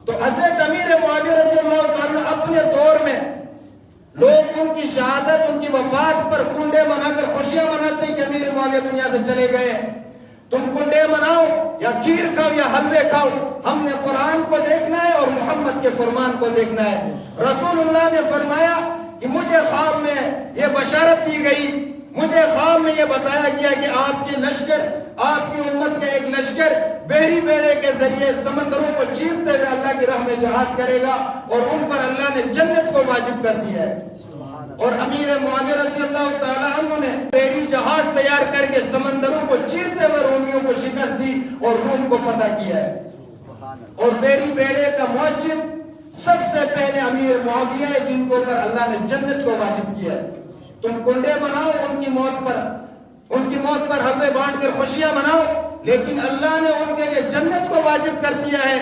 تو حضرت امیر معاویہ رضی اللہ تعالیٰ اپنے دور میں لوگ ان کی شہادت، ان کی وفات پر کنڈے منا کر خوشیاں مناتے ہیں کہ امیر معاویہ دنیا سے چلے گئے۔ تم کنڈے مناؤ یا کھیر کھاؤ یا حلوے کھاؤ، ہم نے قرآن کو دیکھنا ہے اور محمد کے فرمان کو دیکھنا ہے۔ رسول اللہ نے فرمایا کہ مجھے خواب میں یہ بشارت دی گئی، مجھے خواب میں یہ بتایا گیا کہ آپ کی لشکر، آپ کی امت کا ایک لشکر بحری بیڑے کے ذریعے سمندروں کو چیرتے ہوئے اللہ کی راہ میں جہاد کرے گا، اور ان پر اللہ نے جنت کو واجب کر دی ہے۔ اور امیر معاویہ رضی اللہ تعالیٰ عنہ نے بحری جہاز تیار کر کے سمندروں کو چیرتے ہوئے رومیوں کو شکست دی اور روم کو فتح کیا ہے۔ اور بحری بیڑے کا موجب سب سے پہلے امیر معاویہ ہے، جن کو پر اللہ نے جنت کو واجب کیا ہے۔ تم کنڈے مناؤ ان کی موت پر حلوے بانٹ کر خوشیاں مناؤ، لیکن اللہ نے ان کے لیے جنت کو واجب کر دیا ہے۔